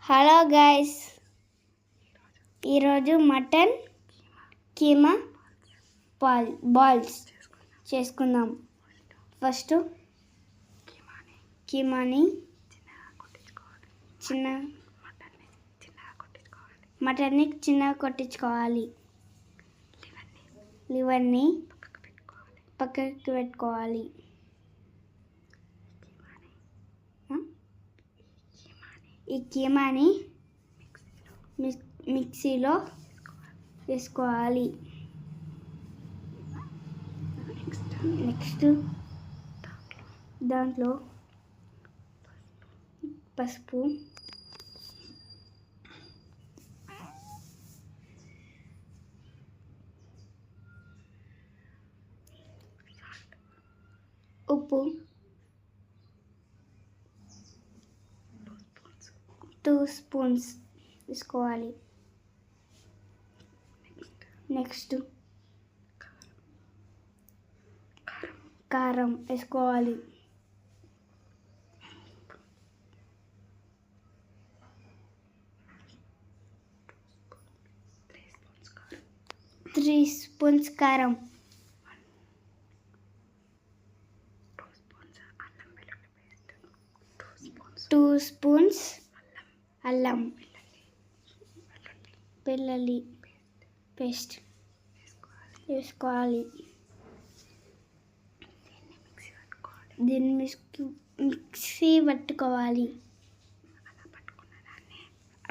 Hello guys, ఈరోజు mutton keema balls చేసుకుందాం. First కీమాని మటన్ని చిన్నగా కొట్టించుకోవాలి. లివర్ని పక్కకి పెట్టుకోవాలి. ఈ కీమాని మిక్సీలో వేసుకోవాలి. నెక్స్ట్ దాంట్లో పసుపు, ఉప్పు 2 స్పూన్స్ వేసుకోవాలి. నెక్స్ట్ కారం వేసుకోవాలి. 3 స్పూన్స్ కారం, 2 స్పూన్స్ అల్లం వెల్లుల్లి పేస్ట్ వేసుకోవాలి. దీన్ని మిక్సీ పట్టుకోవాలి.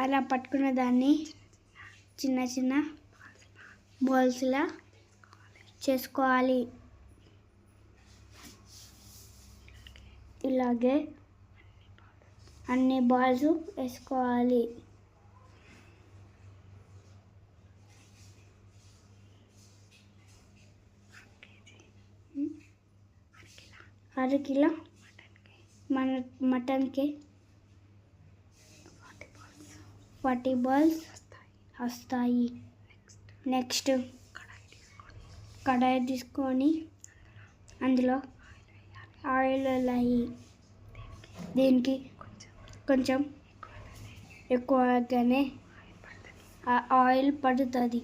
అలా పట్టుకున్న దాన్ని చిన్న చిన్న బాల్స్లా చేసుకోవాలి. ఇలాగే అన్ని బాల్స్ వేసుకోవాలి. అరకిలో మటన్కి 40 బాల్స్ వస్తాయి. నెక్స్ట్ కడాయి తీసుకొని అందులో ఆయిల్ వేయాలి. దీనికి కొంచెం ఎక్కువగానే ఆయిల్ పడుతుంది.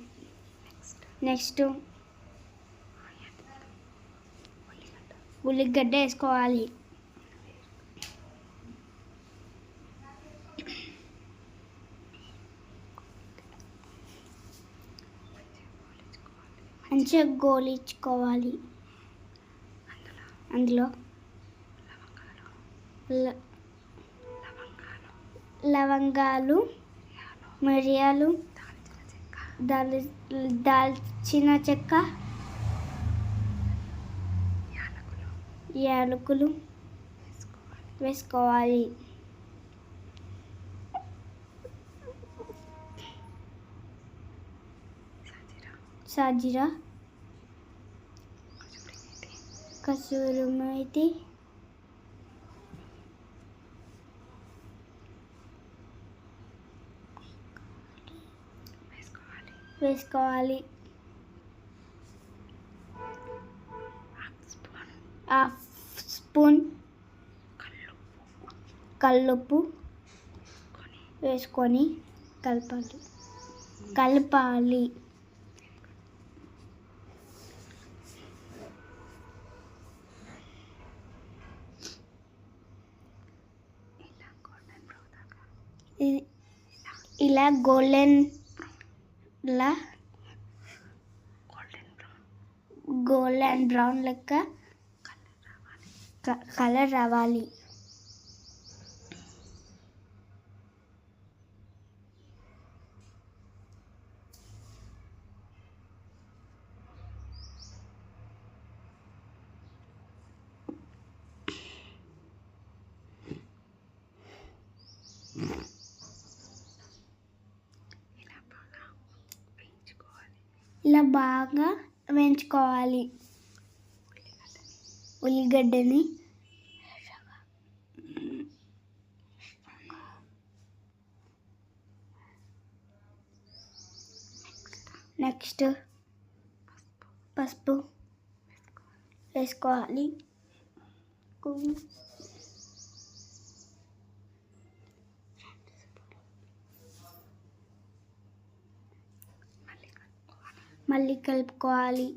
నెక్స్ట్ ఉల్లిగడ్డ వేసుకోవాలి. మంచిగా గోలించుకోవాలి. అందులో లవంగాలు, మిరియాలు, దాల్చిన చెక్క, యాలకులు వేసుకోవాలి. సాజీరా, కసూరి మేతి, వేసుకోవాలి. హాఫ్ స్పూన్ కల్లుప్పు వేసుకొని కలపాలి. ఇలా గోల్డెన్ బ్రౌన్ లెక్క కలర్ రావాలి. ఇలా బాగా వేయించుకోవాలి. ఉల్లిగడ్డని నెక్స్ట్ పసుపు వేసుకోవాలి. మళ్ళీ కలుపుకోవాలి.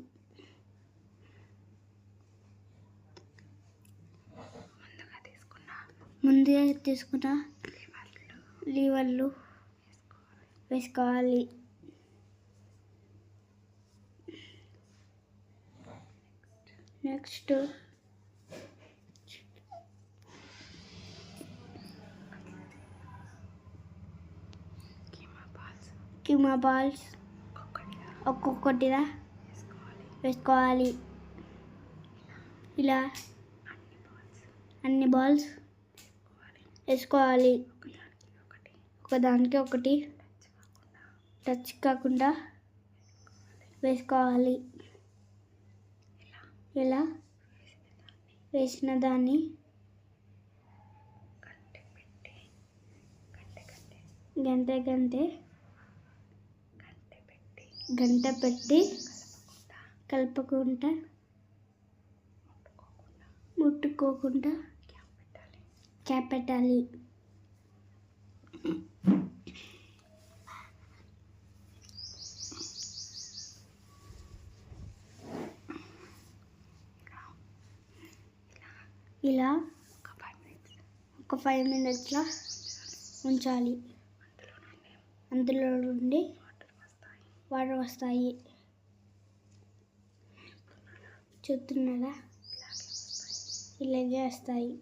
ముందుగా తీసుకున్న లీవర్లు వేసుకోవాలి. నెక్స్ట్ కీమా బాల్స్ ఒక్కొక్కటిగా వేసుకోవాలి. ఇలా అన్ని బాల్స్ వేసుకోవాలి. ఒకదానికి ఒకటి టచ్ కాకుండా వేసుకోవాలి. ఇలా వేసిన దాన్ని గంట పెట్టి కలపకుండా ముట్టుకోకుండా క్యాప్ పెట్టాలి. ఇలా ఒక 5 minutes ఉంచాలి. అందులో నుండి వాటర్ వస్తాయి. చూస్తున్నారా, ఇలాగే వస్తాయి.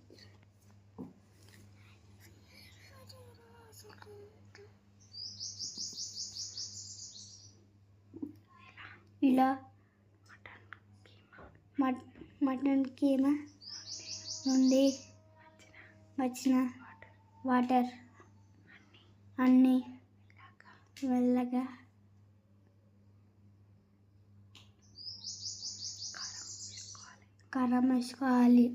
ఇలా మటన్ కీమా నుండి వచ్చిన వాటర్ అన్నీ మెల్లగా కారం వేసుకోవాలి.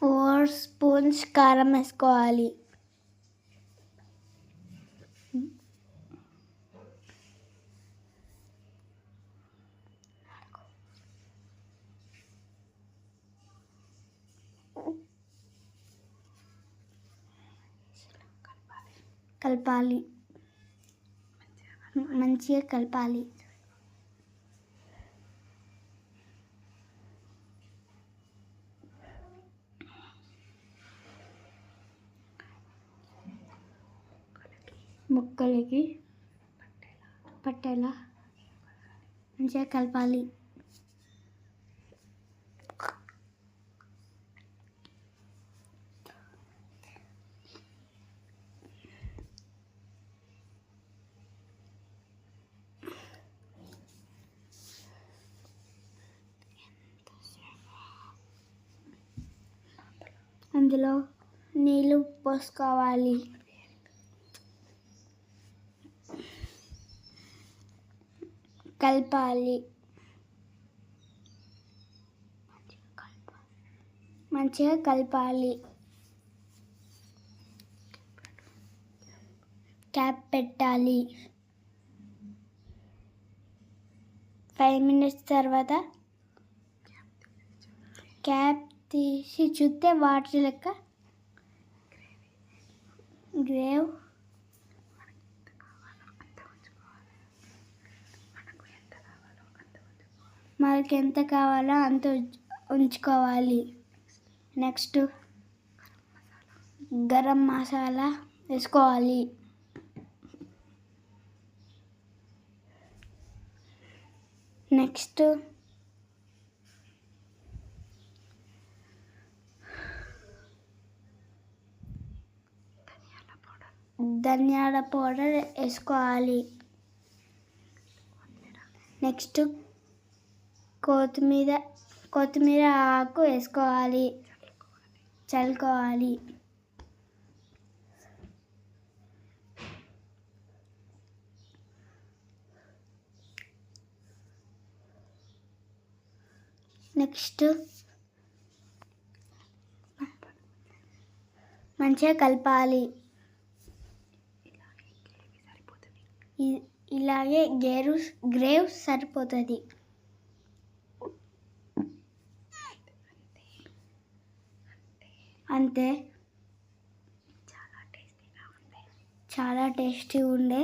Four spoons కారం వేసుకోవాలి. కలపాలి, మంచిగా కలపాలి. ముక్కలకి పట్టేలా మంచిగా కలపాలి. అందులో నీళ్ళు పోసుకోవాలి. కలపాలి, మంచిగా కలపాలి. క్యాప్ పెట్టాలి. 5 minutes తర్వాత క్యాప్ తీసి చూస్తే వాటర్ లెక్క గ్రేవ్ మనకి ఎంత కావాలో అంత ఉంచుకోవాలి. నెక్స్ట్ గరం మసాలా వేసుకోవాలి. నెక్స్ట్ ధనియాల పౌడర్ వేసుకోవాలి. నెక్స్ట్ కొత్తిమీర ఆకు వేసుకోవాలి, చల్లుకోవాలి. నెక్స్ట్ మంచిగా కలపాలి. ఇలాగే గ్రేవ్స్ సరిపోతుంది. అంతే. చాలా టేస్టీగా ఉండే